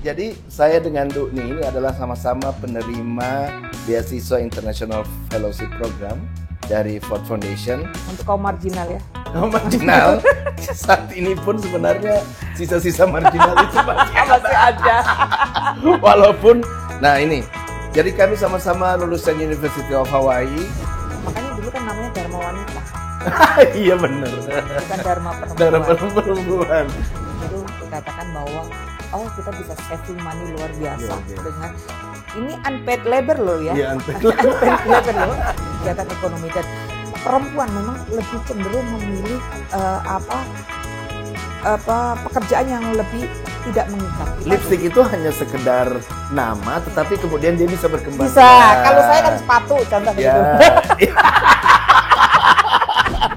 Jadi saya dengan Dukni ini adalah sama-sama penerima beasiswa International Fellowship Program dari Ford Foundation. Untuk kaum marginal ya? Kaum marginal, saat ini pun sebenarnya sisa-sisa marginal itu masih ada. Walaupun, nah ini, jadi kami sama-sama lulusan University of Hawaii. Makanya dulu kan namanya Dharma Wanita. Iya benar. Bukan Dharma Perempuan. Dharma Perempuan. Itu dikatakan bahwa kita bisa saving money luar biasa dengan ini unpaid labor loh ya. Iya, unpaid labor loh. Kegiatan ekonomi dan perempuan memang lebih cenderung memilih pekerjaan yang lebih tidak mengikat. Lipstick itu hanya sekedar nama, tetapi kemudian dia bisa berkembang. Bisa. Kalau saya kan sepatu contoh gitu.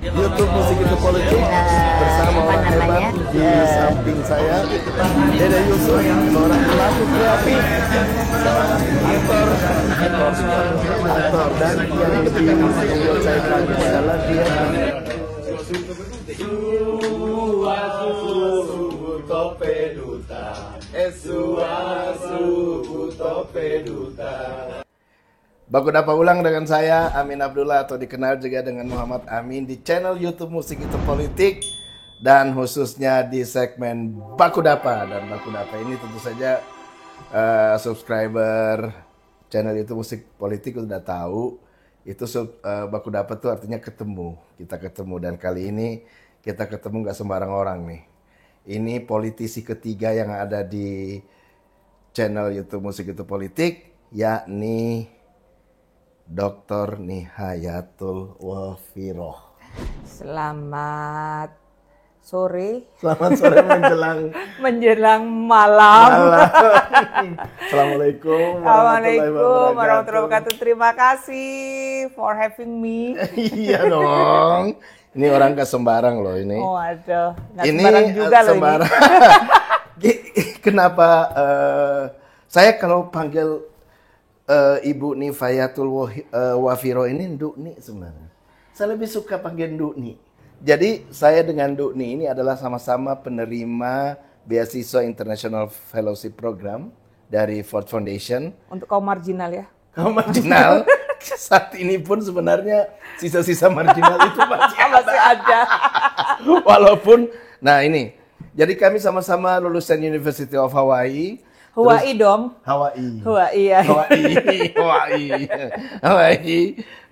YouTube Musik Itu Politik bersama orang hebat di samping saya, Dede Yusuf, seorang pelaku kreatif, seorang aktor, dan yang lebih membuat saya kaget adalah dia Baku Dapa ulang dengan saya, Amin Abdullah atau dikenal juga dengan Muhammad Amin di channel YouTube Musik Itu Politik dan khususnya di segmen Baku Dapa. Dan Baku Dapa ini tentu saja subscriber channel YouTube Musik Politik sudah tahu itu Baku Dapa itu artinya ketemu. Kita ketemu dan kali ini kita ketemu nggak sembarang orang nih. Ini politisi ketiga yang ada di channel YouTube Musik Itu Politik, yakni Dr. Nihayatul Wafiroh. Selamat sore. Selamat sore menjelang malam. Assalamualaikum warahmatullahi wabarakatuh. Terima kasih for having me. Iya dong. Ini orang gak sembarang loh ini. Oh aduh, gak sembarang juga loh sembarang. Ini. Kenapa saya kalau panggil Ibu Nihayatul Wafiroh ini Dukni sebenarnya. Saya lebih suka panggil Dukni. Jadi saya dengan Dukni ini adalah sama-sama penerima beasiswa International Fellowship Program dari Ford Foundation. Untuk kaum marginal ya? Kaum marginal. Saat ini pun sebenarnya sisa-sisa marginal itu masih ada. Walaupun, nah ini, jadi kami sama-sama lulusan University of Hawaii. Hawaii dong. Hawaii.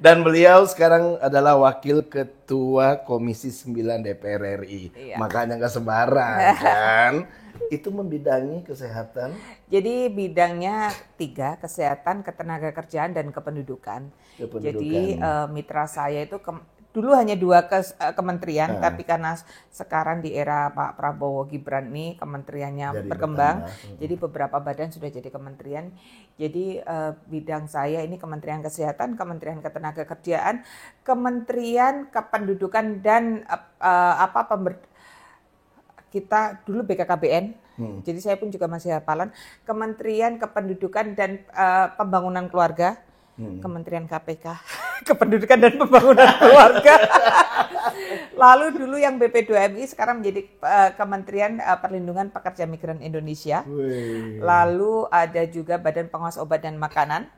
Dan beliau sekarang adalah wakil ketua Komisi 9 DPR RI. Iya. Makanya nggak sembarang kan. Itu membidangi kesehatan. Jadi bidangnya 3, kesehatan, ketenaga kerjaan, dan kependudukan. Jadi mitra saya itu dulu hanya 2 kementerian, tapi karena sekarang di era Pak Prabowo Gibran ini kementeriannya jadi berkembang, jadi beberapa badan sudah jadi kementerian. Jadi bidang saya ini Kementerian Kesehatan, Kementerian Ketenagakerjaan, Kementerian Kependudukan, dan kita dulu BKKBN. Jadi saya pun juga masih hafalan. Kementerian Kependudukan dan Pembangunan Keluarga. Kementerian KPK, Kependudukan dan Pembangunan Keluarga. Lalu dulu yang BP2MI sekarang menjadi Kementerian Perlindungan Pekerja Migran Indonesia. Lalu ada juga Badan Pengawas Obat dan Makanan,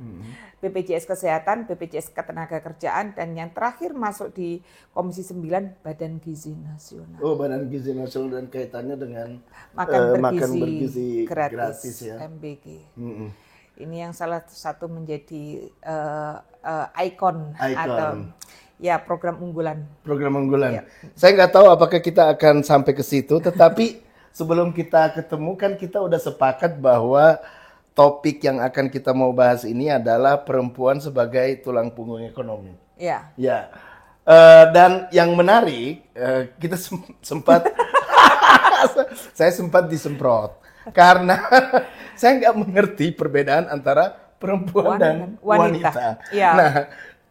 BPJS Kesehatan, BPJS Ketenagakerjaan, dan yang terakhir masuk di Komisi 9 Badan Gizi Nasional. Oh, Badan Gizi Nasional dan kaitannya dengan makan bergizi gratis ya. MBG. Ini yang salah satu menjadi ikon atau ya program unggulan. Program unggulan. Ya. Saya nggak tahu apakah kita akan sampai ke situ, tetapi sebelum kita ketemu kan kita udah sepakat bahwa topik yang akan kita mau bahas ini adalah perempuan sebagai tulang punggung ekonomi. Ya. Ya. Dan yang menarik kita sempat saya sempat disemprot. Karena saya nggak mengerti perbedaan antara perempuan dan wanita. Ya. Nah,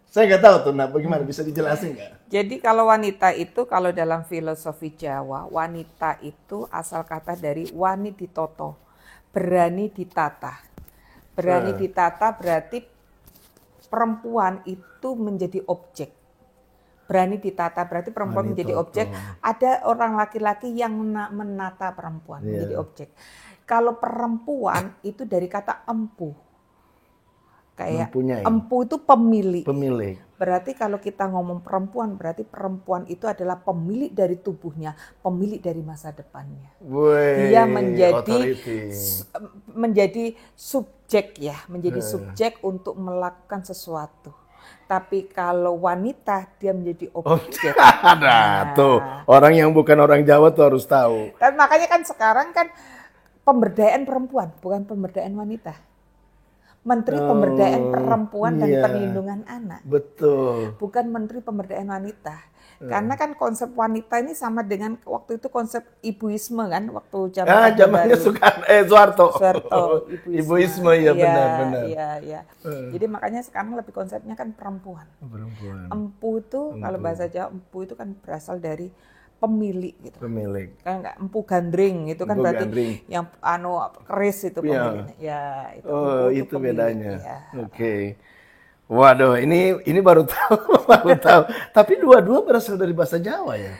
saya nggak tahu tuh, bagaimana bisa dijelasin nggak? Jadi kalau wanita itu, kalau dalam filosofi Jawa, wanita itu asal kata dari wani ditoto, berani ditata. Berani ditata berarti perempuan itu menjadi objek. Berani ditata berarti perempuan menjadi objek. Ada orang laki-laki yang menata perempuan menjadi objek. Kalau perempuan itu dari kata empu. Kayak Mempunyai. empu itu pemilik. Pemilik. Berarti kalau kita ngomong perempuan, berarti perempuan itu adalah pemilik dari tubuhnya, pemilik dari masa depannya. Dia menjadi subjek ya, menjadi subjek untuk melakukan sesuatu. Tapi kalau wanita dia menjadi objek. Nah, tuh orang yang bukan orang Jawa tuh harus tahu. Tapi makanya kan sekarang kan pemberdayaan perempuan, bukan pemberdayaan wanita. Menteri Pemberdayaan Perempuan dan Perlindungan Anak. Betul. Bukan Menteri Pemberdayaan Wanita. Karena kan konsep wanita ini sama dengan waktu itu konsep ibuisme kan, waktu zamannya Soeharto. Ibuisme ya benar. Iya. Jadi makanya sekarang lebih konsepnya kan perempuan. Empu itu kalau bahasa Jawa empu itu kan berasal dari pemilik gitu. Pemilik. Kan enggak empu gandring itu kan empu berarti gandring. Yang keris itu pemilik. Ya, itu. Oh, itu bedanya. Ya. Oke. Waduh, ini baru tahu. Tapi dua-dua berasal dari bahasa Jawa ya.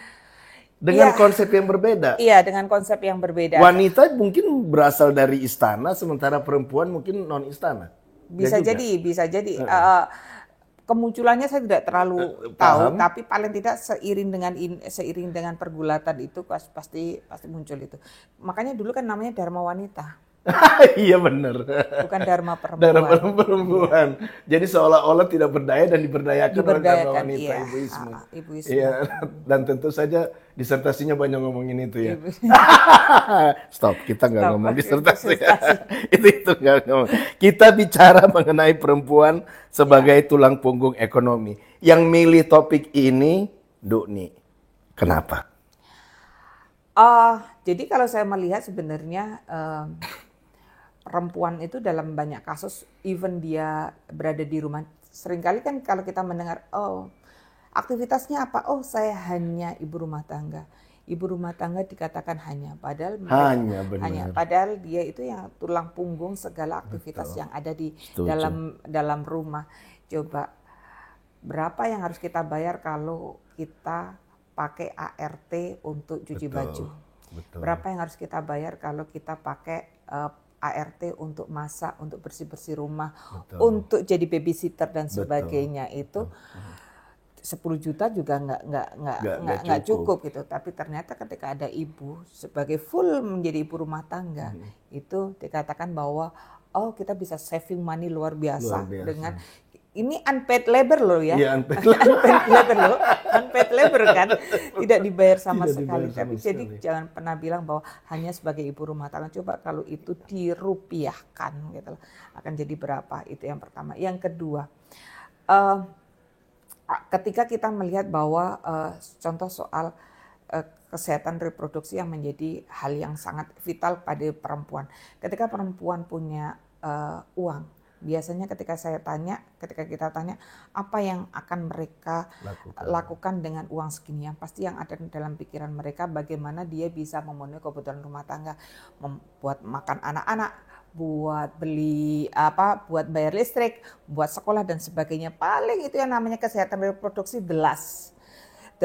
Dengan konsep yang berbeda. Iya, dengan konsep yang berbeda. Wanita mungkin berasal dari istana sementara perempuan mungkin non istana. Bisa jadi. Kemunculannya saya tidak terlalu tahu, tapi paling tidak seiring dengan pergulatan itu pasti muncul itu. Makanya dulu kan namanya Dharma Wanita. Iya benar. Bukan Dharma Perempuan. Dharma Perempuan. Jadi seolah-olah tidak berdaya dan diberdayakan oleh Dharma Wanita, ibuisme. Iya, dan tentu saja disertasinya banyak ngomongin itu ya. Stop, kita nggak ngomong disertasi. itu nggak ngomong. Kita bicara mengenai perempuan sebagai tulang punggung ekonomi. Yang milih topik ini, Dukni. Kenapa? Jadi kalau saya melihat sebenarnya perempuan itu dalam banyak kasus, even dia berada di rumah, seringkali kan kalau kita mendengar, aktivitasnya apa? Oh, saya hanya ibu rumah tangga. Ibu rumah tangga dikatakan hanya, padahal padahal dia itu yang tulang punggung segala aktivitas yang ada di dalam rumah. Coba berapa yang harus kita bayar kalau kita pakai ART untuk cuci baju? Betul. Berapa yang harus kita bayar kalau kita pakai ART untuk masak, untuk bersih-bersih rumah, untuk jadi babysitter dan sebagainya. Itu 10 juta juga nggak cukup gitu. Tapi ternyata ketika ada ibu sebagai full menjadi ibu rumah tangga, itu dikatakan bahwa kita bisa saving money luar biasa. Dengan ini unpaid labor loh ya. Iya, unpaid labor kan, tidak dibayar sama sekali. Tapi jadi jangan pernah bilang bahwa hanya sebagai ibu rumah tangga. Coba kalau itu dirupiahkan gitu loh, akan jadi berapa? Itu yang pertama. Yang kedua, ketika kita melihat bahwa contoh soal kesehatan reproduksi yang menjadi hal yang sangat vital pada perempuan. Ketika perempuan punya uang, biasanya ketika kita tanya apa yang akan mereka lakukan dengan uang segini, yang pasti yang ada dalam pikiran mereka bagaimana dia bisa memenuhi kebutuhan rumah tangga, buat makan anak-anak, buat beli buat bayar listrik, buat sekolah dan sebagainya. Paling itu yang namanya kesehatan reproduksi the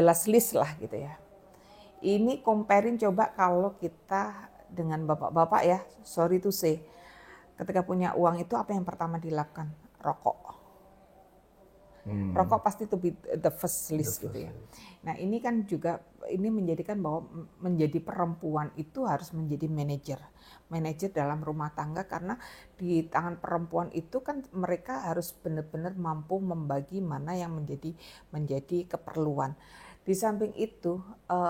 last list lah gitu ya. Ini comparing coba kalau kita dengan bapak-bapak ya, sorry to say, ketika punya uang itu apa yang pertama dilakukan? Rokok. Rokok pasti to be the first list gitu ya. Nah ini kan juga ini menjadikan bahwa menjadi perempuan itu harus menjadi manajer dalam rumah tangga, karena di tangan perempuan itu kan mereka harus benar-benar mampu membagi mana yang menjadi keperluan. Di samping itu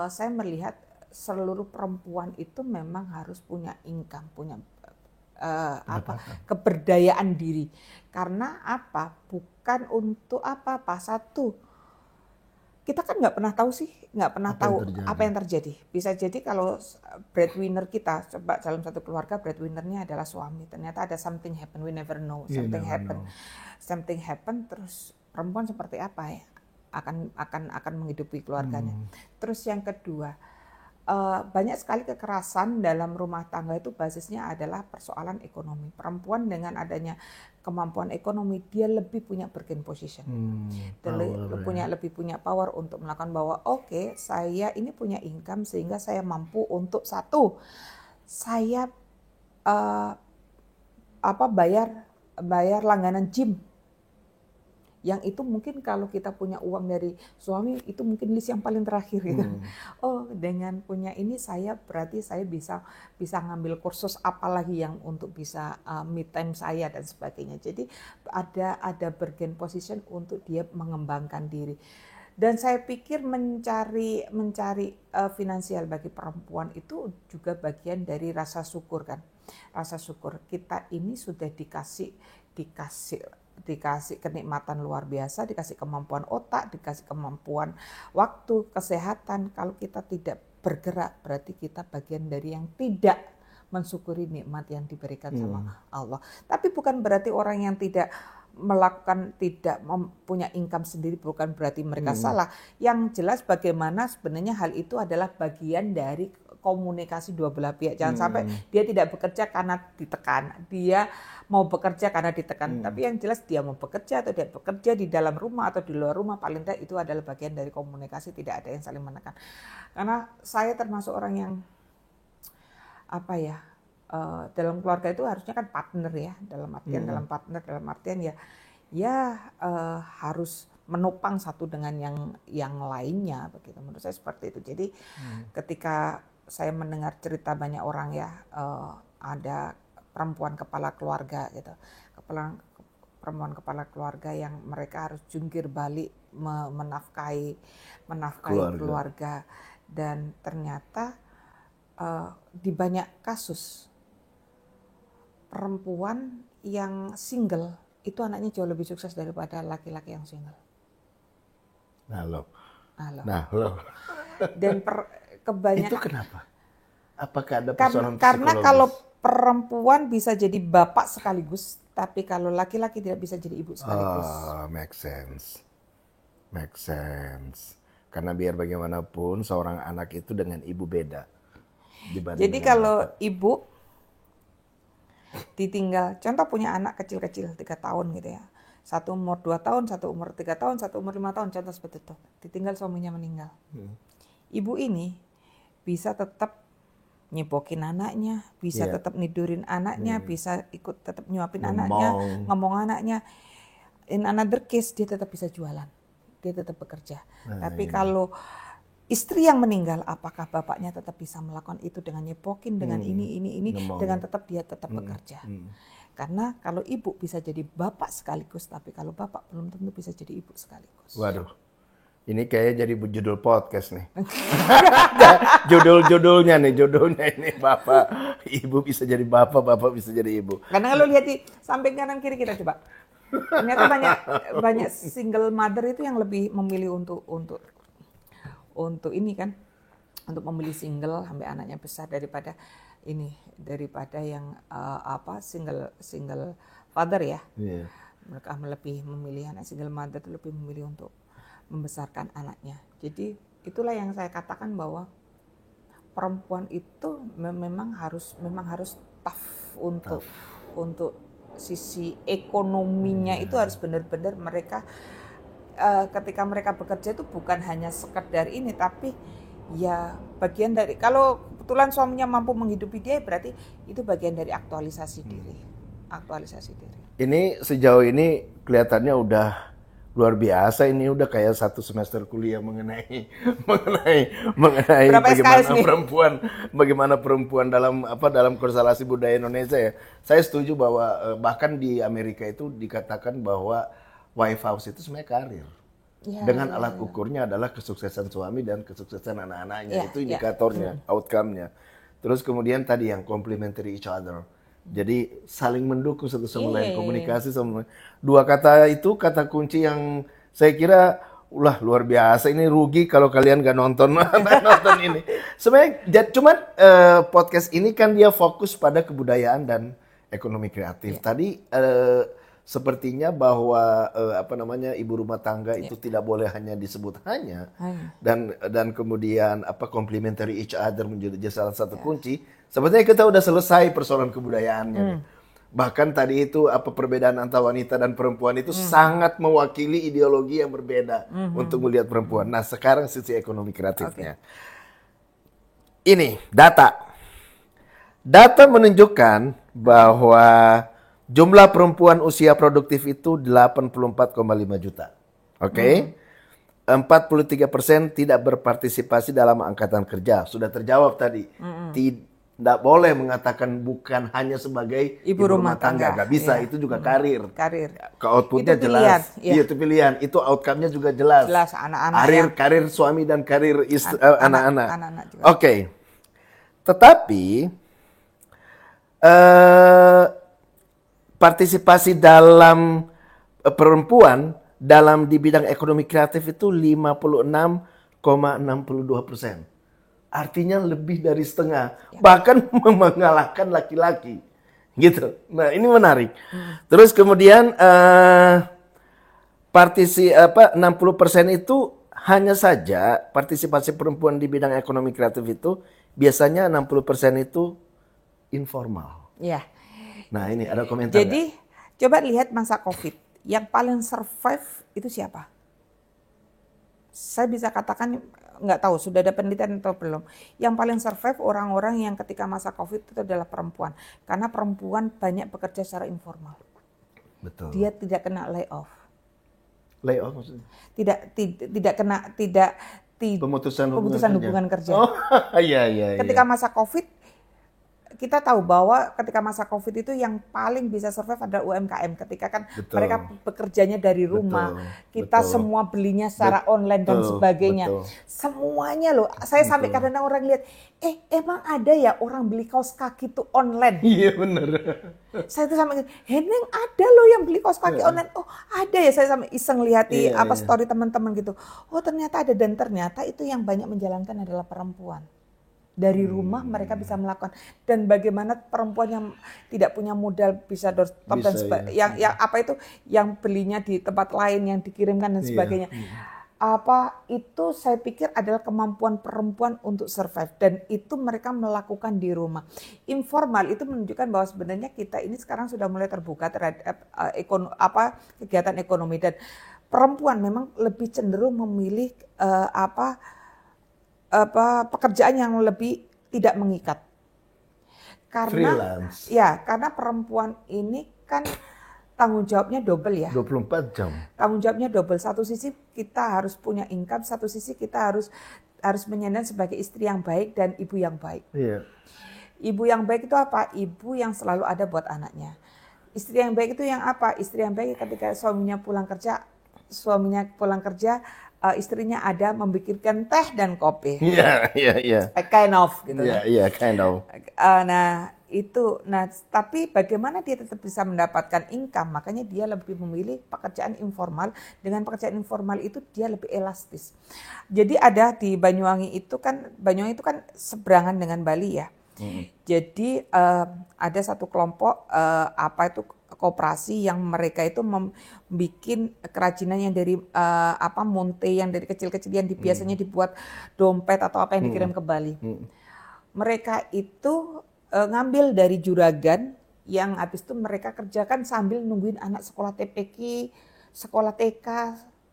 saya melihat seluruh perempuan itu memang harus punya income, punya keberdayaan diri. Karena apa? Bukan untuk satu, kita kan nggak pernah tahu apa yang terjadi. Bisa jadi kalau breadwinner kita, coba dalam satu keluarga breadwinnernya adalah suami, ternyata ada something happen, we never know. Something happen, terus perempuan seperti apa ya akan menghidupi keluarganya. Terus yang kedua, banyak sekali kekerasan dalam rumah tangga itu basisnya adalah persoalan ekonomi. Perempuan dengan adanya kemampuan ekonomi, dia lebih punya bargaining position, lebih punya power untuk melakukan bahwa saya ini punya income sehingga saya mampu untuk satu, saya eh, bayar langganan gym. Yang itu mungkin kalau kita punya uang dari suami itu mungkin list yang paling terakhir gitu. Oh, dengan punya ini berarti saya bisa ngambil kursus apalagi yang untuk bisa me time saya dan sebagainya. Jadi ada bargain position untuk dia mengembangkan diri. Dan saya pikir mencari finansial bagi perempuan itu juga bagian dari rasa syukur kan. Rasa syukur kita ini sudah dikasih kenikmatan luar biasa, dikasih kemampuan otak, dikasih kemampuan waktu, kesehatan. Kalau kita tidak bergerak, berarti kita bagian dari yang tidak mensyukuri nikmat yang diberikan sama Allah. Tapi bukan berarti orang yang tidak punya income sendiri bukan berarti mereka salah. Yang jelas bagaimana sebenarnya hal itu adalah bagian dari komunikasi dua belah pihak. Jangan sampai dia tidak bekerja karena ditekan. Dia mau bekerja karena ditekan. Tapi yang jelas dia mau bekerja atau dia bekerja di dalam rumah atau di luar rumah, paling tidak itu adalah bagian dari komunikasi, tidak ada yang saling menekan. Karena saya termasuk orang yang dalam keluarga itu harusnya kan partner ya, dalam artian harus menopang satu dengan yang lainnya begitu. Menurut saya seperti itu. Jadi ketika saya mendengar cerita banyak orang ya, ada perempuan kepala keluarga gitu, perempuan kepala keluarga yang mereka harus jungkir balik menafkahi keluarga. Dan ternyata di banyak kasus perempuan yang single itu anaknya jauh lebih sukses daripada laki-laki yang single. Nah lo. Dan kebanyakan itu kenapa? Apakah ada persoalan karena psikologis? kalau perempuan bisa jadi bapak sekaligus, tapi kalau laki-laki tidak bisa jadi ibu sekaligus. Make sense. Karena biar bagaimanapun seorang anak itu dengan ibu beda. Jadi kalau ibu ditinggal, contoh punya anak kecil-kecil 3 tahun gitu ya. Satu umur 2 tahun, satu umur 3 tahun, satu umur 5 tahun, contoh seperti itu. Ditinggal suaminya meninggal. Ibu ini bisa tetap nyepokin anaknya, bisa tetap nidurin anaknya, bisa ikut tetap nyuapin anaknya, ngomong anaknya. In another case dia tetap bisa jualan, dia tetap bekerja. Tapi kalau istri yang meninggal, apakah bapaknya tetap bisa melakukan itu dengan nyepokin, dengan ini, dengan tetap dia tetap bekerja. Karena kalau ibu bisa jadi bapak sekaligus, tapi kalau bapak belum tentu bisa jadi ibu sekaligus. Waduh. Ini kayaknya jadi judul podcast nih. Judulnya ini bapak, ibu bisa jadi bapak bisa jadi ibu. Karena kalau lihat di samping kanan kiri kita coba, ternyata banyak single mother itu yang lebih memilih untuk ini kan, untuk memilih single sampai anaknya besar daripada yang single father ya. Yeah. Mereka lebih memilih anak single mother itu lebih memilih untuk membesarkan anaknya. Jadi itulah yang saya katakan bahwa perempuan itu memang harus tough untuk sisi ekonominya itu harus benar-benar mereka ketika mereka bekerja itu bukan hanya sekedar ini, tapi ya bagian dari, kalau kebetulan suaminya mampu menghidupi dia berarti itu bagian dari aktualisasi diri. Ini sejauh ini kelihatannya udah luar biasa, ini udah kayak 1 semester kuliah mengenai bagaimana perempuan dalam konstelasi budaya Indonesia ya. Saya setuju bahwa bahkan di Amerika itu dikatakan bahwa wife house itu sebenarnya karir. Dengan alat ukurnya adalah kesuksesan suami dan kesuksesan anak-anaknya. Itu indikatornya, outcome-nya. Terus kemudian tadi yang complementary each other. Jadi saling mendukung satu sama lain, komunikasi sama lain. 2 kata itu kata kunci yang saya kira luar biasa. Ini rugi kalau kalian gak nonton ini. Sebenarnya cuman podcast ini kan dia fokus pada kebudayaan dan ekonomi kreatif. Tadi sepertinya bahwa ibu rumah tangga itu tidak boleh hanya disebut hanya dan kemudian complementary each other menjadi salah satu kunci. Sebetulnya kita udah selesai persoalan kebudayaannya. Bahkan tadi itu perbedaan antara wanita dan perempuan itu sangat mewakili ideologi yang berbeda untuk melihat perempuan. Nah, sekarang sisi ekonomi kreatifnya. Ini data. Data menunjukkan bahwa jumlah perempuan usia produktif itu 84,5 juta. Oke. 43% tidak berpartisipasi dalam angkatan kerja. Sudah terjawab tadi. Tidak boleh mengatakan bukan hanya sebagai Ibu rumah tangga. Gak bisa, Iya. itu juga karir. Karir. Ke outputnya Itu pilihan, jelas. iya. Iya, itu pilihan. Itu outcome-nya juga jelas. Jelas, anak-anak Karir suami dan karir anak-anak. anak-anak juga. Oke. Tetapi partisipasi dalam perempuan dalam di bidang ekonomi kreatif itu 56,62%. Artinya lebih dari setengah, bahkan mengalahkan laki-laki, gitu. Nah ini menarik. Terus kemudian 60% itu hanya saja partisipasi perempuan di bidang ekonomi kreatif itu biasanya 60% itu informal. Iya. Nah ini ada komentar. Jadi coba lihat masa COVID, yang paling survive itu siapa? Saya bisa katakan nggak tahu sudah ada penelitian atau belum. Yang paling survive orang-orang yang ketika masa COVID itu adalah perempuan, karena perempuan banyak bekerja secara informal. Betul. Dia tidak kena layoff. Layoff maksudnya? Tidak kena Pemutusan hubungan kerja. Oh iya. Ketika masa COVID, kita tahu bahwa ketika masa COVID itu yang paling bisa survive adalah UMKM. Ketika kan mereka bekerjanya dari rumah, kita semua belinya secara online dan sebagainya. Semuanya loh, saya sampai kadang orang lihat, emang ada ya orang beli kaos kaki itu online? Iya benar. Saya tuh sampai, Heneng ada loh yang beli kaos kaki online. Oh ada ya, saya sampai iseng lihat di story teman-teman gitu. Oh ternyata ada, dan ternyata itu yang banyak menjalankan adalah perempuan. Dari rumah mereka bisa melakukan, dan bagaimana perempuan yang tidak punya modal bisa doorstop dan sebagainya, yang belinya di tempat lain yang dikirimkan dan sebagainya. Itu saya pikir adalah kemampuan perempuan untuk survive, dan itu mereka melakukan di rumah. Informal itu menunjukkan bahwa sebenarnya kita ini sekarang sudah mulai terbuka terhadap kegiatan ekonomi, dan perempuan memang lebih cenderung memilih pekerjaan yang lebih tidak mengikat. Karena freelance. Karena perempuan ini kan tanggung jawabnya double ya. 24 jam. Tanggung jawabnya double. Satu sisi kita harus punya income, satu sisi kita harus menyandang sebagai istri yang baik dan ibu yang baik. Iya. Ibu yang baik itu apa? Ibu yang selalu ada buat anaknya. Istri yang baik itu yang apa? Istri yang baik ketika suaminya pulang kerja, istrinya ada membikinkan teh dan kopi. Iya. Kind of gitu. Iya, kind of. Tapi bagaimana dia tetap bisa mendapatkan income? Makanya dia lebih memilih pekerjaan informal. Dengan pekerjaan informal itu dia lebih elastis. Jadi ada di Banyuwangi itu kan seberangan dengan Bali ya. Jadi ada satu kelompok koperasi yang mereka itu membuat kerajinan yang dari monte yang dari kecil-kecil yang biasanya dibuat dompet atau apa yang dikirim ke Bali. Mereka itu ngambil dari juragan yang habis itu mereka kerjakan sambil nungguin anak sekolah TPK, sekolah TK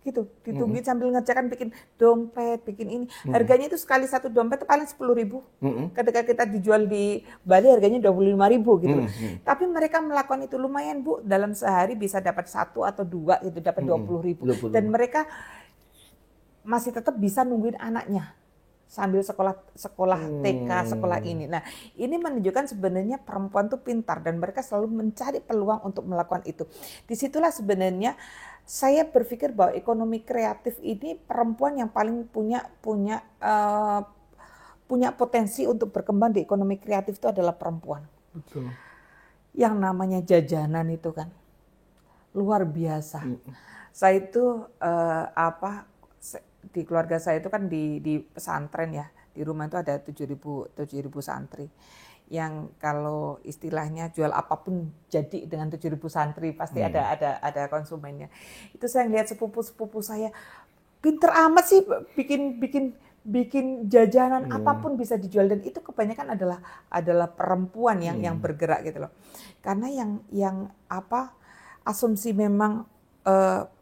gitu, ditungguin sambil ngerjakan bikin dompet, bikin ini. Harganya itu sekali satu dompet itu paling 10.000. Ketika kita dijual di Bali harganya 25.000 gitu. Tapi mereka melakukan itu lumayan Bu, dalam sehari bisa dapat 1 atau 2 gitu, dapat 20.000. Dan mereka masih tetap bisa nungguin anaknya sambil sekolah TK, sekolah ini. Nah, ini menunjukkan sebenarnya perempuan tuh pintar dan mereka selalu mencari peluang untuk melakukan itu. Disitulah sebenarnya saya berpikir bahwa ekonomi kreatif ini perempuan yang paling punya potensi untuk berkembang di ekonomi kreatif itu adalah perempuan. Betul. Yang namanya jajanan itu kan luar biasa. Saya itu di keluarga saya itu kan di pesantren ya, di rumah itu ada 7.000 santri. Yang kalau istilahnya jual apapun jadi dengan 7.000 santri pasti ada konsumennya. Itu saya lihat sepupu saya pinter amat sih bikin jajanan apapun bisa dijual, dan itu kebanyakan adalah perempuan yang bergerak gitu loh. Karena yang asumsi memang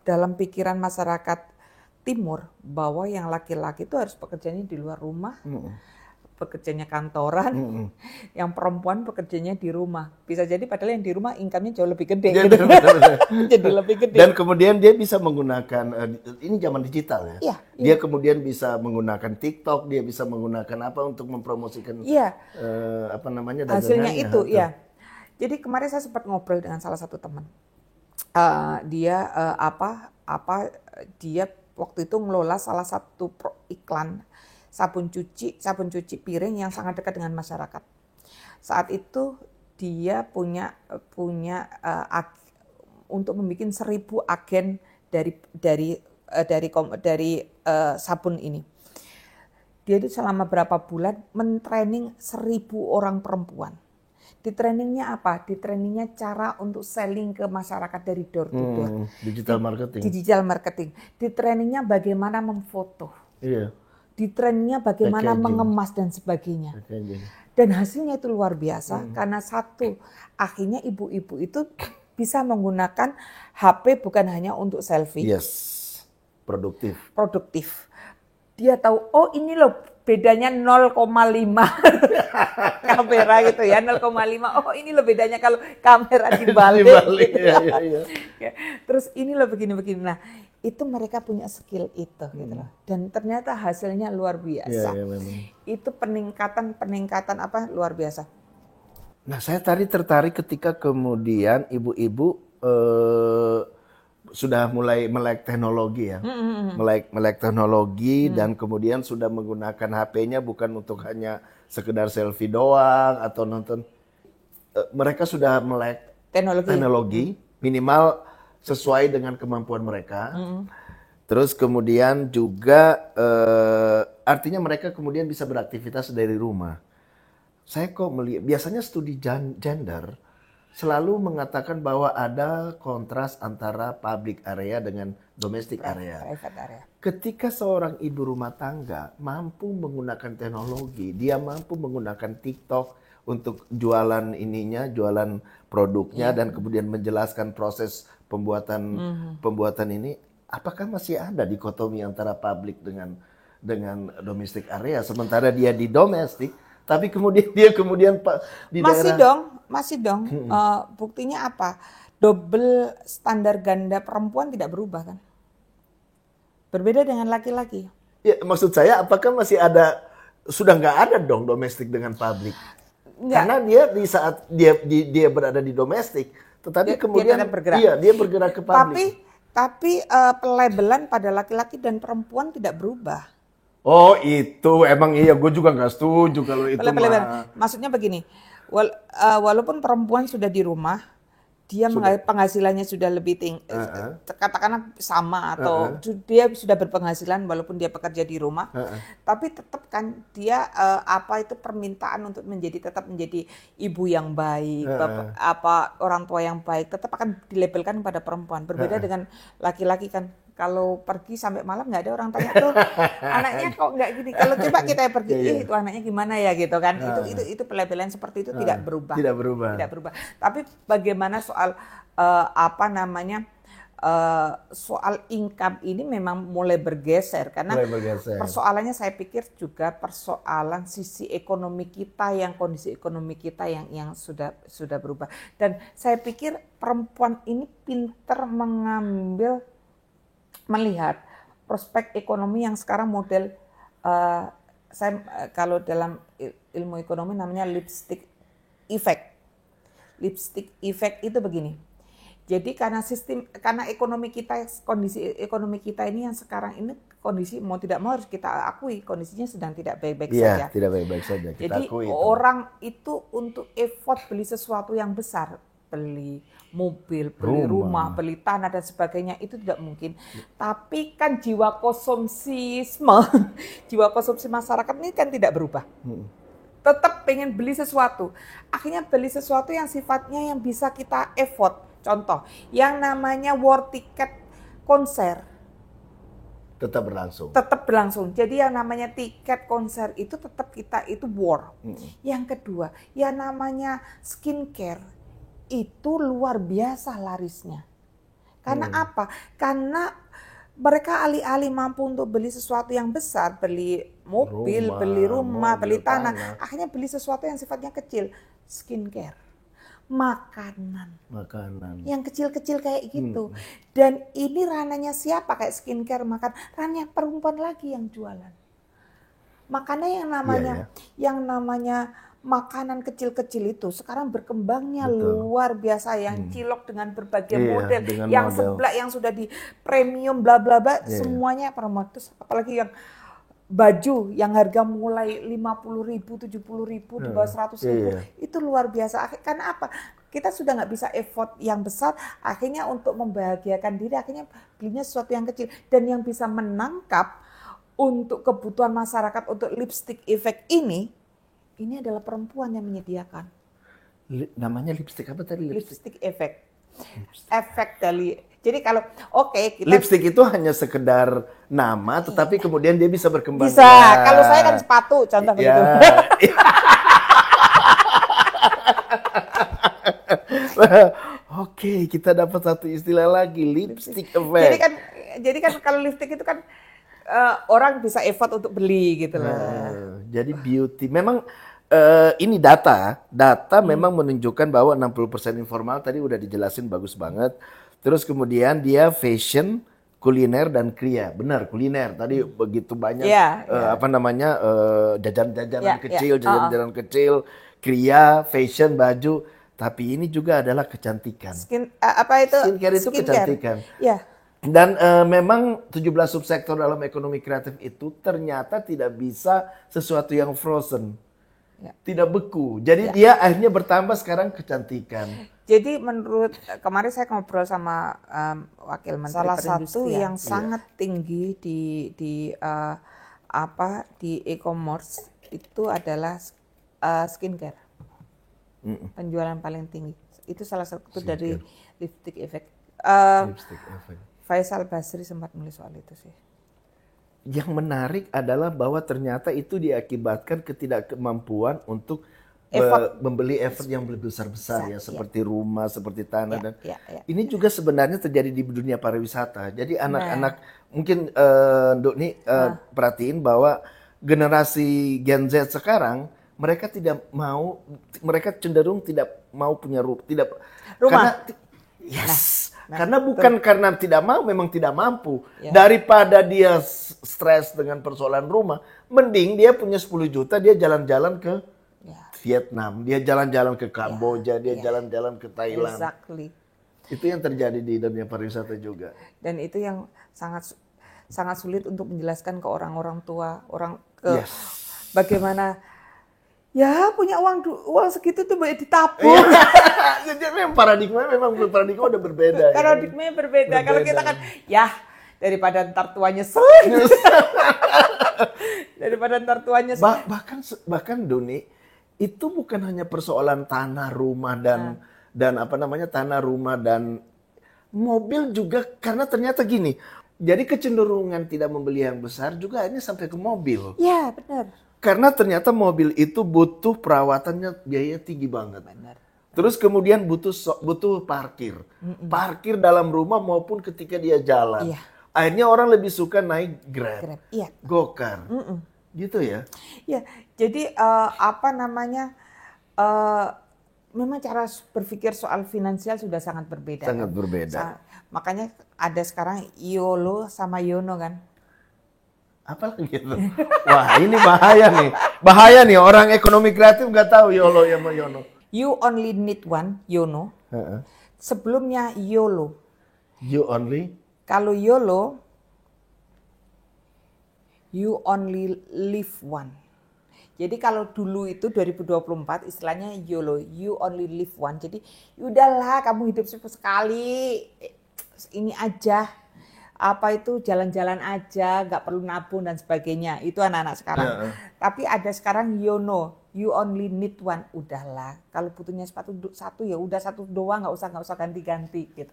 dalam pikiran masyarakat Timur bahwa yang laki-laki itu harus pekerjaannya di luar rumah. bekerjanya kantoran, yang perempuan bekerjanya di rumah. Bisa jadi padahal yang di rumah income-nya jauh lebih gede. Ya, Gitu. benar-benar. Jadi lebih gede. Dan kemudian dia bisa menggunakan, ini zaman digital ya. Iya, Dia kemudian bisa menggunakan TikTok, dia bisa menggunakan apa untuk mempromosikan Iya. apa namanya Hasilnya dagangannya. itu, ya. Jadi kemarin saya sempat ngobrol dengan salah satu teman. Dia dia waktu itu ngelola salah satu iklan sabun cuci piring yang sangat dekat dengan masyarakat. Saat itu dia punya untuk membuat 1.000 agen dari sabun ini. Dia itu selama berapa bulan mentraining 1.000 orang perempuan. Di trainingnya apa? Di trainingnya cara untuk selling ke masyarakat dari door to door. Digital marketing. Digital marketing. Di trainingnya bagaimana memfoto. Iya. Di trainingnya bagaimana Packaging. mengemas dan sebagainya. Packaging. Dan hasilnya itu luar biasa karena satu, akhirnya ibu-ibu itu bisa menggunakan HP bukan hanya untuk selfie. Yes. Produktif. Dia tahu, oh ini loh bedanya 0,5 kamera gitu ya, 0,5. Oh ini loh bedanya kalau kamera dibalik. Gitu ya. Ya. Terus ini loh begini-begini. Nah itu mereka punya skill itu gitu loh. Dan ternyata hasilnya luar biasa. Ya, memang. Itu peningkatan apa luar biasa. Nah saya tadi tertarik ketika kemudian ibu-ibu sudah mulai melek teknologi ya, melek teknologi dan kemudian sudah menggunakan HP-nya bukan untuk hanya sekedar selfie doang atau nonton. Mereka sudah melek teknologi minimal sesuai dengan kemampuan mereka. Terus kemudian juga artinya mereka kemudian bisa beraktivitas dari rumah. Saya kok melihat biasanya studi gender selalu mengatakan bahwa ada kontras antara public area dengan domestic area. Ketika seorang ibu rumah tangga mampu menggunakan teknologi, dia mampu menggunakan TikTok untuk jualan jualan produknya dan kemudian menjelaskan proses pembuatan ini, apakah masih ada dikotomi antara public dengan domestic area sementara dia di domestik tapi kemudian dia di daerah masih dong. Buktinya apa? Double standar ganda perempuan tidak berubah kan? Berbeda dengan laki-laki. Ya, maksud saya apakah masih ada, sudah nggak ada dong domestik dengan publik? Karena dia di saat dia berada di domestik, tetapi kemudian dia bergerak ke publik. Tapi pelabelan pada laki-laki dan perempuan tidak berubah. Oh itu emang iya, gue juga nggak setuju kalau itu mah. Maksudnya begini, walaupun perempuan sudah di rumah, dia penghasilannya sudah lebih tinggi, katakanlah sama atau dia sudah berpenghasilan walaupun dia bekerja di rumah, tapi tetap kan dia permintaan untuk tetap menjadi ibu yang baik, orang tua yang baik tetap akan dilabelkan pada perempuan. Berbeda dengan laki-laki kan. Kalau pergi sampai malam nggak ada orang tanya tuh anaknya kok nggak gini. Kalau coba kita pergi, itu anaknya gimana ya gitu kan. Itu pelabelan seperti itu tidak berubah. Tidak berubah. Tapi bagaimana soal soal income ini memang mulai bergeser karena persoalannya saya pikir juga persoalan sisi ekonomi kita kondisi ekonomi kita yang sudah berubah. Dan saya pikir perempuan ini pintar melihat prospek ekonomi yang sekarang model kalau dalam ilmu ekonomi namanya lipstick effect. Lipstick effect itu begini. Jadi karena ekonomi kita, kondisi ekonomi kita ini yang sekarang ini kondisi mau tidak mau harus kita akui kondisinya sedang tidak baik-baik saja. Iya, tidak baik-baik saja. Jadi orang itu untuk effort beli sesuatu yang besar, beli mobil, beli rumah, beli tanah dan sebagainya itu tidak mungkin. Tapi kan jiwa konsumsi masyarakat ini kan tidak berubah. Tetap pengen beli sesuatu. Akhirnya beli sesuatu yang sifatnya yang bisa kita effort. Contoh, yang namanya war tiket konser tetap berlangsung. Jadi yang namanya tiket konser itu tetap kita itu war. Yang kedua, yang namanya skincare itu luar biasa larisnya. Karena apa? Karena mereka alih-alih mampu untuk beli sesuatu yang besar, beli mobil, beli rumah, mobil, beli tanah. Akhirnya beli sesuatu yang sifatnya kecil, skincare, makanan. Yang kecil-kecil kayak gitu. Dan ini ranahnya siapa kayak skincare, makan, ranahnya perempuan lagi yang jualan. Makanya yang namanya makanan kecil-kecil itu sekarang berkembangnya luar biasa, yang cilok dengan berbagai model, yang seblak yang sudah di premium bla bla bla, semuanya promotus. Apalagi yang baju yang harga mulai 50.000, 70.000, di bawah 100.000, itu luar biasa. Karena apa? Kita sudah nggak bisa effort yang besar, akhirnya untuk membahagiakan diri, akhirnya belinya sesuatu yang kecil. Dan yang bisa menangkap untuk kebutuhan masyarakat untuk lipstick effect ini adalah perempuan yang menyediakan. Namanya lipstick apa tadi? Lipstick effect. Efek dari, jadi kalau kita lipstick itu hanya sekedar nama, tetapi kemudian dia bisa berkembang. Bisa. Kalau saya kan sepatu, contoh begitu. Oke, kita dapat satu istilah lagi, lipstick effect. Jadi kan kalau lipstick itu kan orang bisa effort untuk beli gitu loh. Jadi beauty. Memang ini data memang menunjukkan bahwa 60% informal tadi udah dijelasin bagus banget. Terus kemudian dia fashion, kuliner dan kria. Benar, kuliner. Tadi begitu banyak jajan-jajanan kecil, jajan-jajanan kecil, kria, fashion, baju. Tapi ini juga adalah kecantikan. Skincare itu kecantikan. Yeah. Dan memang 17 subsektor dalam ekonomi kreatif itu ternyata tidak bisa sesuatu yang frozen. Tidak beku. Jadi dia akhirnya bertambah sekarang kecantikan. Jadi menurut kemarin saya ngobrol sama wakil menteri salah satu yang sangat tinggi di e-commerce itu adalah skincare. Penjualan paling tinggi. Itu salah satu dari lipstick effect. Faisal Basri sempat menulis soal itu sih. Yang menarik adalah bahwa ternyata itu diakibatkan ketidakmampuan untuk membeli effort yang lebih besar-besar seperti rumah, seperti tanah dan ini juga sebenarnya terjadi di dunia pariwisata. Jadi anak-anak mungkin Nduk nih perhatiin bahwa generasi Gen Z sekarang mereka cenderung tidak mau punya rumah. Karena bukan karena tidak mau, memang tidak mampu. Daripada dia stres dengan persoalan rumah, mending dia punya 10 juta, dia jalan-jalan ke Vietnam, dia jalan-jalan ke Kamboja, dia jalan-jalan ke Thailand. Exactly. Itu yang terjadi di dunia pariwisata juga. Dan itu yang sangat sulit untuk menjelaskan ke orang-orang tua, bagaimana punya uang segitu tuh banyak ditabung. Jadi memang paradigma udah berbeda. Paradigmanya berbeda. Kalau kita kan daripada ntar tua nyesel. Bahkan Doni, itu bukan hanya persoalan tanah, rumah dan tanah, rumah dan mobil juga, karena ternyata gini. Jadi kecenderungan tidak membeli yang besar juga ini sampai ke mobil. Iya, benar. Karena ternyata mobil itu butuh perawatannya, biaya tinggi banget. Benar. Terus kemudian butuh parkir. Parkir dalam rumah maupun ketika dia jalan. Akhirnya orang lebih suka naik Grab. Gokar. Gitu ya. Iya, jadi memang cara berpikir soal finansial sudah sangat berbeda. Sangat berbeda. Makanya ada sekarang YOLO sama YONO kan. Apa lagi itu? Wah, ini bahaya nih. Orang ekonomi kreatif nggak tahu YOLO sama YONO. You only need one, YONO. Sebelumnya YOLO. You only? Kalau YOLO, you only live one. Jadi kalau dulu itu 2024 istilahnya YOLO, you only live one. Jadi udahlah kamu hidup sekali, ini aja. Jalan-jalan aja, nggak perlu nabung dan sebagainya. Itu anak-anak sekarang. Tapi ada sekarang YONO, you only need one. Udahlah, kalau butuhnya sepatu satu ya udah satu doang, nggak usah ganti-ganti gitu.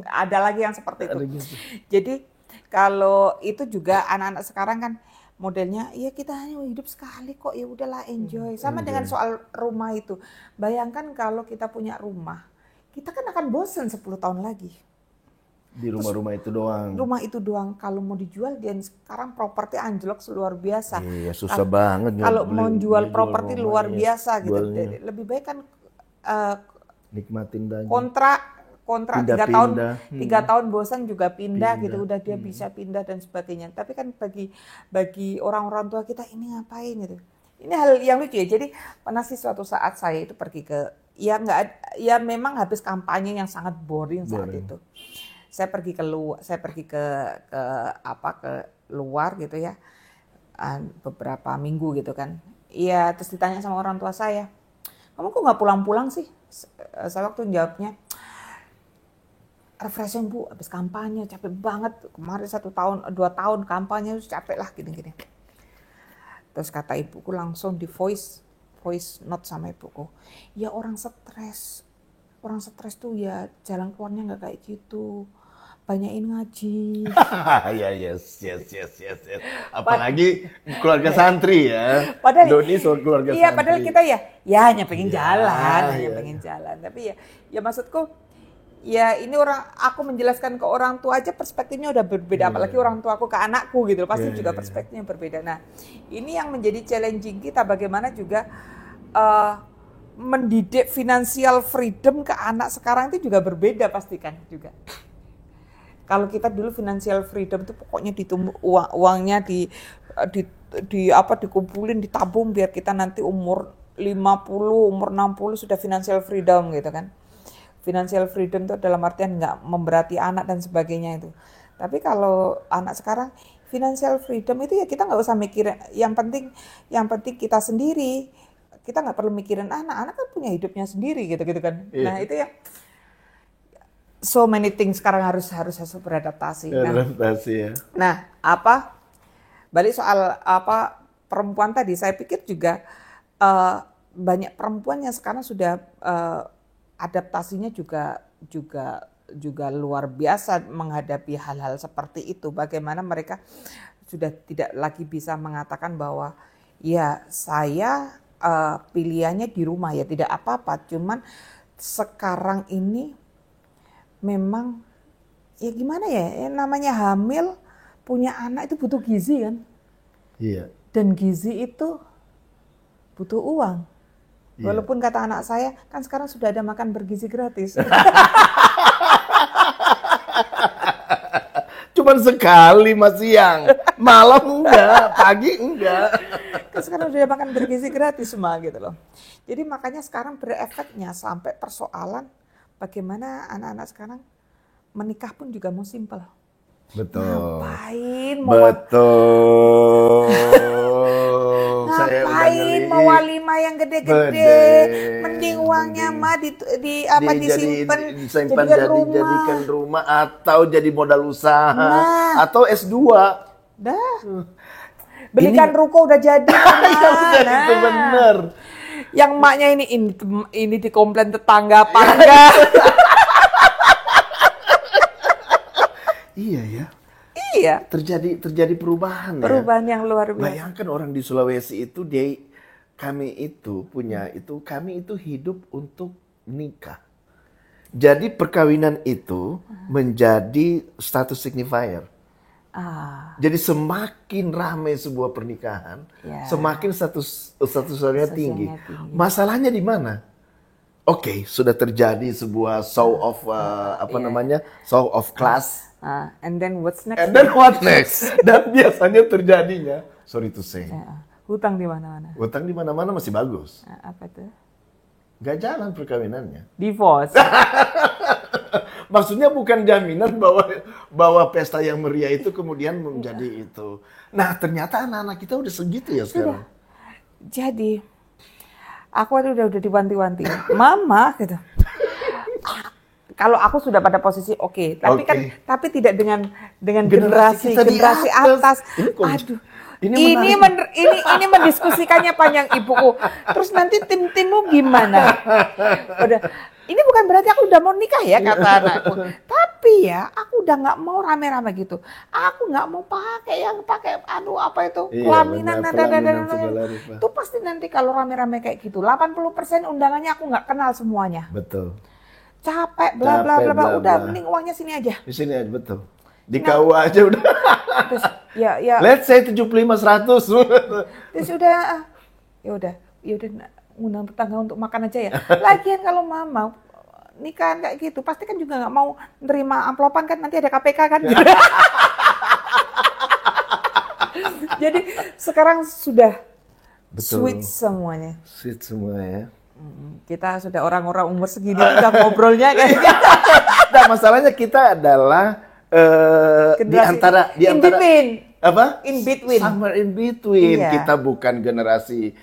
Ada lagi yang seperti itu. Jadi kalau itu juga anak-anak sekarang kan modelnya, ya kita hanya hidup sekali kok, ya udahlah enjoy. Sama dengan soal rumah itu. Bayangkan kalau kita punya rumah, kita kan akan bosen 10 tahun lagi. Di rumah-rumah itu doang. Rumah itu doang. Kalau mau dijual, dan sekarang properti anjlok luar biasa. Iya, susah banget. Kalau mau jual properti rumah, luar iya, biasa gitu. jualnya. Lebih baik kan Nikmatin aja. kontrak Pindah-pindah. 3 tahun bosan juga pindah gitu, Pindah. udah dia bisa pindah dan sebagainya. Tapi kan bagi orang-orang tua kita ini ngapain gitu. Ini hal yang lucu ya. Jadi pernah sih suatu saat saya itu pergi ke ya memang habis kampanye yang sangat boring saat itu. Saya pergi ke luar gitu ya. Beberapa minggu gitu kan. Iya, terus ditanya sama orang tua saya, "Kamu kok nggak pulang-pulang sih?" Saya waktu jawabnya, "Refreshing Bu, habis kampanye capek banget. Kemarin 1 tahun, 2 tahun kampanye capek lah gini-gini." Terus kata ibuku langsung di voice note sama ibuku, "Ya orang stres tuh ya jalan keluarnya nggak kayak gitu. Banyakin ngaji." Ya, yes. Apalagi keluarga santri ya. Padahal Doni soal keluarga iya, santri. padahal kita ya hanya pengen jalan, pengen jalan. Tapi ya maksudku, ya ini aku menjelaskan ke orang tua aja perspektifnya udah berbeda, apalagi orang tua aku ke anakku gitu, pasti juga perspektifnya berbeda. Nah, ini yang menjadi challenging kita, bagaimana juga mendidik financial freedom ke anak sekarang itu juga berbeda pasti kan juga. Kalau kita dulu financial freedom itu pokoknya uangnya dikumpulin, ditabung biar kita nanti umur 50, umur 60 sudah financial freedom gitu kan. Financial freedom itu dalam artian nggak memberati anak dan sebagainya itu. Tapi kalau anak sekarang financial freedom itu ya kita nggak usah mikirin, yang penting kita sendiri. Kita nggak perlu mikirin anak kan punya hidupnya sendiri gitu kan. Nah itu ya. So many things sekarang harus beradaptasi. Ya. Nah, balik soal perempuan tadi, saya pikir juga banyak perempuan yang sekarang sudah adaptasinya juga luar biasa menghadapi hal-hal seperti itu. Bagaimana mereka sudah tidak lagi bisa mengatakan bahwa ya saya pilihannya di rumah ya tidak apa-apa. Cuman sekarang ini memang ya gimana ya, namanya hamil, punya anak itu butuh gizi kan. Iya. Dan gizi itu butuh uang. Walaupun kata anak saya, kan sekarang sudah ada makan bergizi gratis. Cuman sekali Mas siang, malam enggak, pagi enggak. Kan sekarang sudah ada makan bergizi gratis semua gitu loh. Jadi makanya sekarang berefeknya sampai persoalan bagaimana anak-anak sekarang menikah pun juga mau simpel. Betul. Ngapain mau walimah yang gede-gede? Mending uangnya mah disimpan jadikan rumah atau jadi modal usaha atau S2. Dah. Belikan ruko udah jadi. Itu bener. Yang maknya ini dikomplain tetangga apa enggak? Iya ya. Iya. Terjadi perubahan ya. Perubahan yang luar biasa. Bayangkan orang di Sulawesi itu kami itu hidup untuk nikah. Jadi perkawinan itu menjadi status signifier. Jadi semakin ramai sebuah pernikahan, semakin statusnya tinggi. Masalahnya di mana? Oke, sudah terjadi sebuah show of show of class. And then what's next? And then what next? Dan biasanya terjadinya, sorry to say, hutang di mana-mana. Hutang di mana-mana masih bagus. Apa tuh? Gak jalan perkawinannya. Divorce. Maksudnya bukan jaminan bahwa pesta yang meriah itu kemudian menjadi itu. Nah, ternyata anak-anak kita udah segitu ya sekarang. Jadi, aku udah diwanti-wanti. Mama gitu. Kalau aku sudah pada posisi oke. Tapi tidak dengan generasi atas. Aduh. Ini mendiskusikannya panjang ibuku. Terus nanti timmu gimana? Udah. Ini bukan berarti aku udah mau nikah ya kata anakku. Tapi ya aku udah nggak mau rame-rame gitu. Aku nggak mau pakai pelaminan itu pasti nanti kalau rame-rame kayak gitu 80% undangannya aku nggak kenal semuanya. Betul. capek bla bla Capek, bla bla, bla, udah bla. mending uangnya sini aja. Di sini aja betul. Di KUA aja udah. Terus ya Let's say 75-100. terus ya udah ngundang tetangga untuk makan aja ya. Lagian kalau mama nikahan kayak gitu pasti kan juga nggak mau nerima amplopan kan, nanti ada KPK kan gitu. Jadi sekarang sudah Betul. switch semuanya. Sweet semua ya. Kita sudah orang-orang umur segini udah ngobrolnya kayaknya. Nah, masalahnya kita adalah di Generasi antara in between. apa? In between. Somewhere in between. Iya. Kita bukan generasi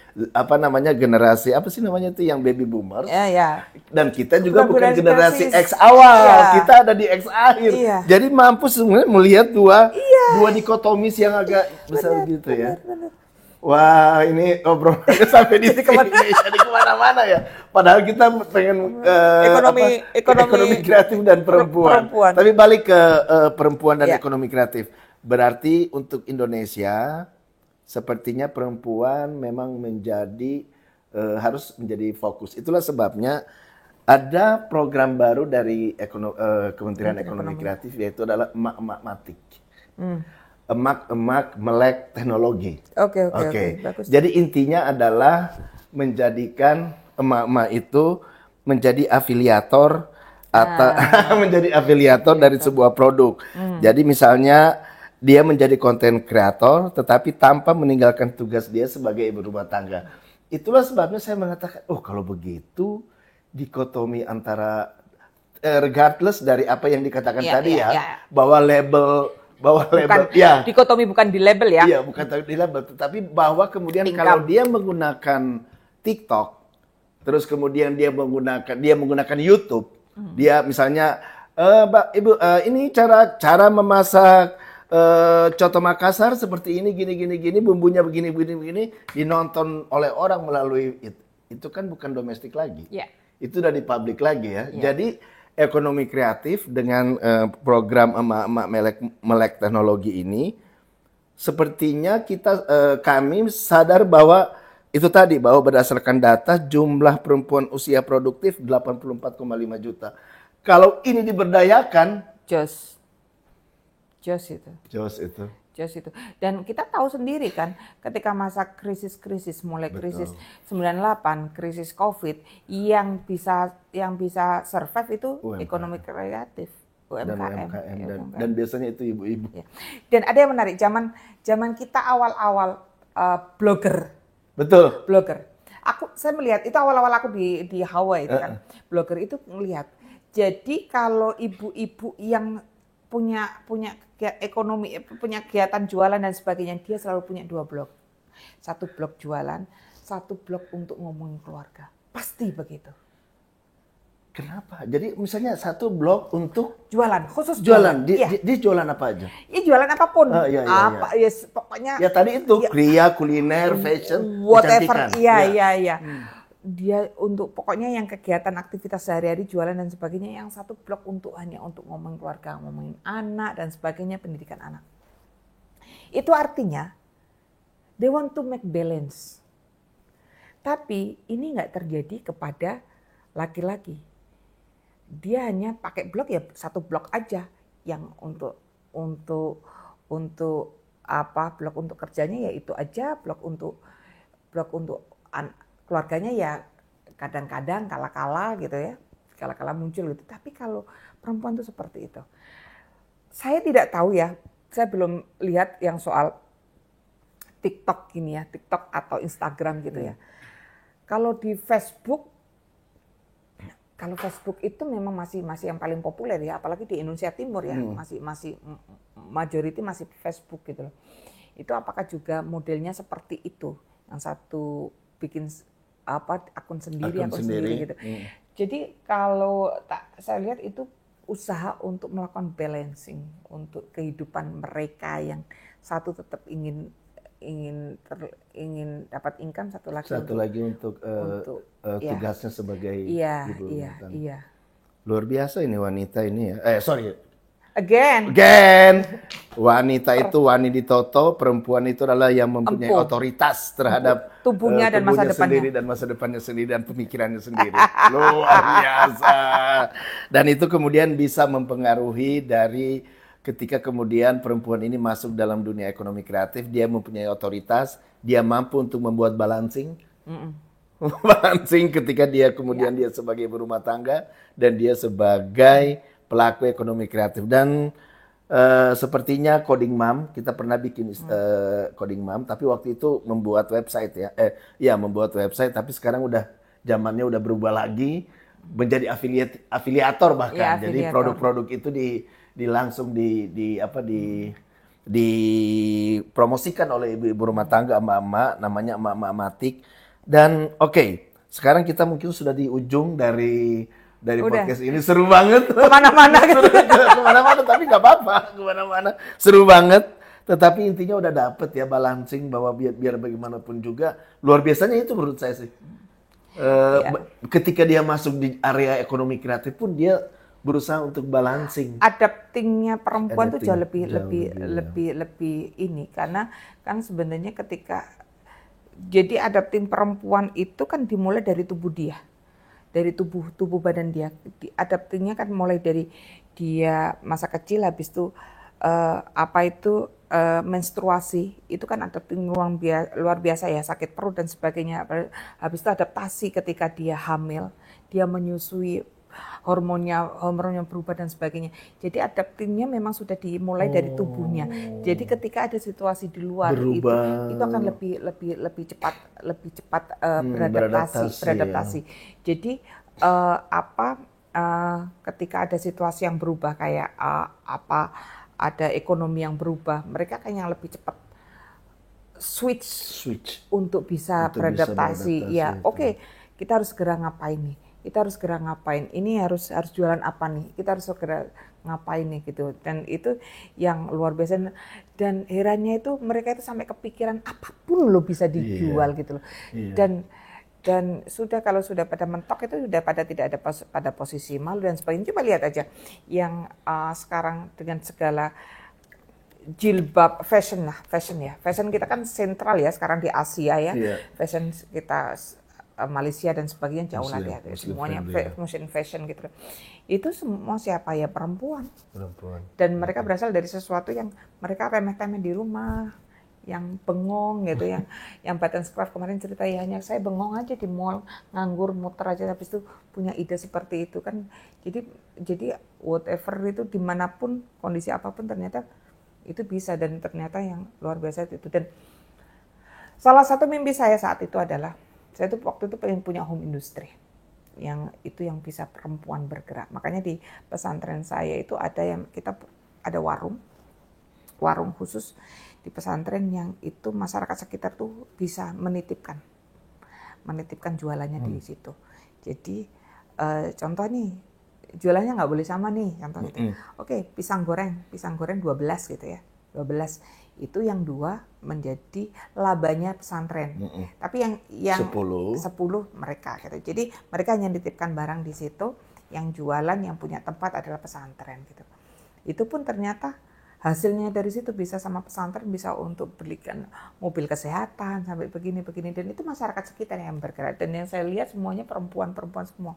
generasi apa sih namanya itu yang baby boomers. Ya. Dan kita juga bukan Generasi generasi X awal. Iya. Kita ada di X akhir. Iya. Jadi mampu sebenarnya melihat dua dikotomis yang agak besar gitu ya. Benar. Wah, ini obrolannya sampai di sini jadi kemana-mana ya. Padahal kita pengen ekonomi kreatif dan perempuan. Tapi balik ke perempuan dan ekonomi kreatif. Berarti untuk Indonesia, sepertinya perempuan memang harus menjadi fokus. Itulah sebabnya ada program baru dari Kementerian Ekonomi Kreatif, yaitu adalah Emak-Emak Matik. Emak-emak melek teknologi. Oke, bagus. Jadi intinya adalah menjadikan emak-emak itu menjadi afiliator atau menjadi afiliator dari sebuah produk. Jadi misalnya dia menjadi konten kreator tetapi tanpa meninggalkan tugas dia sebagai ibu rumah tangga. Itulah sebabnya saya mengatakan, kalau begitu dikotomi antara regardless dari apa yang dikatakan tadi bahwa label dikotomi bukan di label ya. Iya, bukan di label, tetapi bahwa kemudian kalau dia menggunakan TikTok, terus kemudian dia menggunakan YouTube, dia misalnya, Mbak, Ibu, ini cara memasak coto Makassar seperti ini, gini, bumbunya begini, dinonton oleh orang melalui itu kan bukan domestik lagi, itu udah di publik lagi ya. Jadi ekonomi kreatif dengan program emak-emak melek teknologi ini, sepertinya kami sadar bahwa itu tadi, bahwa berdasarkan data jumlah perempuan usia produktif 84,5 juta. Kalau ini diberdayakan, Jos itu. Dan kita tahu sendiri kan, ketika masa krisis mulai krisis 98, krisis Covid, yang bisa survive itu ekonomi kreatif, UMKM. Dan biasanya itu ibu-ibu. Ya. Dan ada yang menarik, zaman kita awal-awal blogger. Betul. Blogger. Saya melihat itu awal-awal aku di Hawaii itu kan. Blogger itu melihat. Jadi kalau ibu-ibu yang punya ekonomi, punya kegiatan jualan dan sebagainya, dia selalu punya 2 blog. 1 blog jualan, 1 blog untuk ngomongin keluarga. Pasti begitu. Kenapa? Jadi misalnya 1 blog untuk jualan, khusus jualan. Dia jualan apa aja? Ya jualan apapun. Ya, pokoknya. Ya tadi itu kria, kuliner, fashion, whatever. Iya. Dia untuk pokoknya yang kegiatan aktivitas sehari-hari jualan dan sebagainya, yang 1 blog hanya untuk ngomongin keluarga, ngomongin anak dan sebagainya, pendidikan anak. Itu artinya they want to make balance. Tapi ini nggak terjadi kepada laki-laki. Dia hanya pakai blog 1 blog aja yang untuk blog untuk kerjanya ya itu aja, blog untuk keluarganya ya kadang-kadang kala-kala gitu ya, kala-kala muncul gitu. Tapi kalau perempuan itu seperti itu. Saya tidak tahu ya, saya belum lihat yang soal TikTok gini ya, TikTok atau Instagram gitu ya. Kalau di Facebook itu memang masih yang paling populer ya, apalagi di Indonesia Timur ya, masih majority masih Facebook gitu loh. Itu apakah juga modelnya seperti itu? Yang satu bikin akun sendiri gitu. Jadi kalau saya lihat itu usaha untuk melakukan balancing untuk kehidupan mereka, yang satu tetap ingin dapat income, satu lagi untuk tugasnya sebagai ibu rumah tangga. Iya. Luar biasa ini wanita ini ya. Again. Wanita itu wani ditoto, perempuan itu adalah yang mempunyai otoritas terhadap tubuhnya dan masa depannya sendiri dan masa depannya sendiri dan pemikirannya sendiri. Luar biasa. Dan itu kemudian bisa mempengaruhi dari ketika kemudian perempuan ini masuk dalam dunia ekonomi kreatif, dia mempunyai otoritas, dia mampu untuk membuat balancing. Balancing ketika dia kemudian dia sebagai berumah tangga dan dia sebagai pelaku ekonomi kreatif. Dan sepertinya Coding Mom, kita pernah bikin Coding Mom, tapi waktu itu membuat website ya. Membuat website, tapi sekarang udah zamannya udah berubah lagi menjadi afiliator bahkan. Ya, jadi produk-produk itu langsung dipromosikan oleh ibu-ibu rumah tangga, emak-emak, namanya emak-emak Matik. Dan oke, sekarang kita mungkin sudah di ujung dari podcast ini. Seru banget. Kemana-mana gitu. Kemana-mana, tapi nggak apa-apa. Kemana-mana. Seru banget. Tetapi intinya udah dapet ya balancing bahwa biar bagaimanapun juga. Luar biasanya itu menurut saya sih. Ketika dia masuk di area ekonomi kreatif pun dia berusaha untuk balancing. Adaptingnya perempuan tuh jauh lebih ini. Karena kan sebenarnya ketika jadi adapting perempuan itu kan dimulai dari tubuh dia. Dari tubuh badan dia. Adaptingnya kan mulai dari dia masa kecil, habis itu menstruasi, itu kan adapting luar biasa ya, sakit perut dan sebagainya. Habis itu adaptasi ketika dia hamil, dia menyusui, hormonnya berubah dan sebagainya. Jadi adaptingnya memang sudah dimulai dari tubuhnya. Jadi ketika ada situasi di luar itu akan lebih cepat beradaptasi. Ya. Jadi ketika ada situasi yang berubah kayak ada ekonomi yang berubah, mereka kan yang lebih cepat switch untuk bisa beradaptasi. Ya, oke, kita harus segera ngapain nih? Ini harus jualan apa nih? Kita harus segera ngapain nih gitu. Dan itu yang luar biasa. Dan herannya itu mereka itu sampai kepikiran apapun lo bisa dijual gitu loh. Dan kalau sudah pada mentok itu sudah pada tidak ada pada posisi malu dan sebagainya. Coba lihat aja yang sekarang dengan segala jilbab fashion kita kan sentral ya sekarang di Asia ya. Fashion kita Malaysia dan sebagainya jauh lah ya, semuanya Muslim fashion gitu. Itu semua siapa ya? Perempuan. Dan mereka berasal dari sesuatu yang mereka remeh-temeh di rumah, yang bengong gitu, yang Button Scruff kemarin cerita ya, hanya saya bengong aja di mall, nganggur muter aja, habis itu punya ide seperti itu kan. Jadi whatever itu dimanapun kondisi apapun ternyata itu bisa, dan ternyata yang luar biasa itu. Dan salah satu mimpi saya saat itu adalah saya tuh waktu itu pengen punya home industry yang bisa perempuan bergerak. Makanya di pesantren saya itu kita ada warung khusus di pesantren yang itu masyarakat sekitar tuh bisa menitipkan jualannya di situ. Jadi contoh nih, jualannya nggak boleh sama nih, contoh gitu. Oke, pisang goreng 12 gitu ya. 12 itu yang 2 menjadi labanya pesantren. Tapi yang 10 mereka gitu. Jadi mereka hanya nitipkan barang di situ, yang jualan yang punya tempat adalah pesantren gitu. Itu pun ternyata hasilnya dari situ bisa sama pesantren, bisa untuk belikan mobil kesehatan sampai begini, dan itu masyarakat sekitar yang bergerak, dan yang saya lihat semuanya perempuan semua.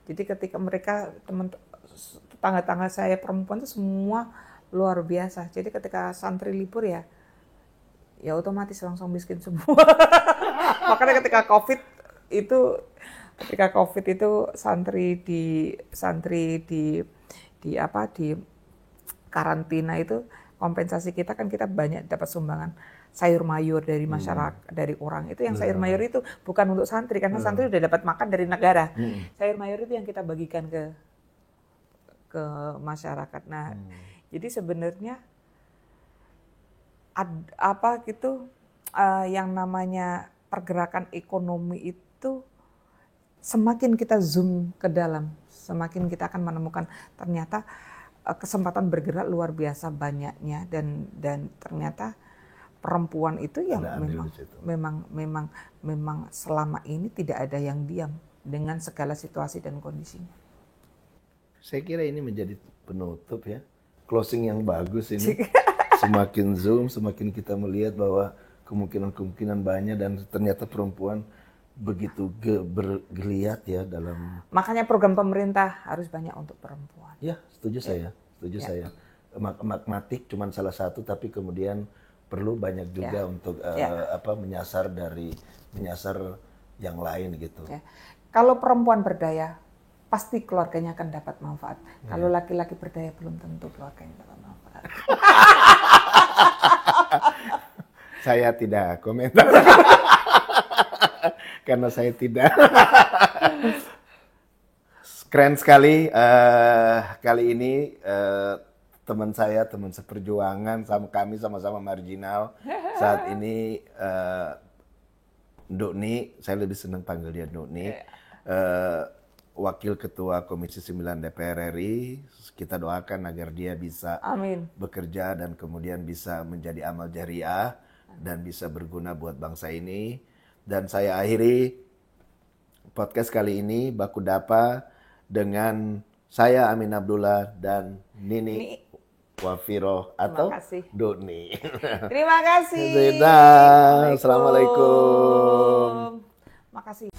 Jadi ketika mereka tetangga-tetangga saya perempuan itu semua luar biasa. Jadi ketika santri libur ya otomatis langsung miskin semua. Makanya ketika COVID itu santri di karantina itu, kompensasi kita kan kita banyak dapat sumbangan sayur mayur dari masyarakat, dari orang. Itu yang sayur mayur itu bukan untuk santri, karena santri udah dapat makan dari negara. Sayur mayur itu yang kita bagikan ke masyarakat. Nah, jadi sebenarnya yang namanya pergerakan ekonomi itu semakin kita zoom ke dalam, semakin kita akan menemukan ternyata kesempatan bergerak luar biasa banyaknya, dan ternyata perempuan itu yang memang selama ini tidak ada yang diam dengan segala situasi dan kondisinya. Saya kira ini menjadi penutup ya. closing yang bagus ini. Semakin zoom, semakin kita melihat bahwa kemungkinan banyak dan ternyata perempuan begitu bergeliat ya dalam. Makanya program pemerintah harus banyak untuk perempuan. Ya, setuju saya. Magmatik cuma salah satu, tapi kemudian perlu banyak juga untuk menyasar yang lain gitu. Ya. Kalau perempuan berdaya, pasti keluarganya akan dapat manfaat. Kalau laki-laki berdaya belum tentu keluarganya dapat manfaat. Saya tidak komentar. Karena saya tidak. Keren sekali. Kali ini teman seperjuangan, kami sama-sama marginal. Saat ini Ndukni, saya lebih senang panggil dia Ndukni. Wakil Ketua Komisi 9 DPR RI, kita doakan agar dia bisa bekerja dan kemudian bisa menjadi amal jariah dan bisa berguna buat bangsa ini. Dan saya akhiri podcast kali ini Baku Dapa dengan saya Amin Abdullah dan Nini Wafiro atau Ndukni. Terima kasih. Assalamualaikum. Makasih.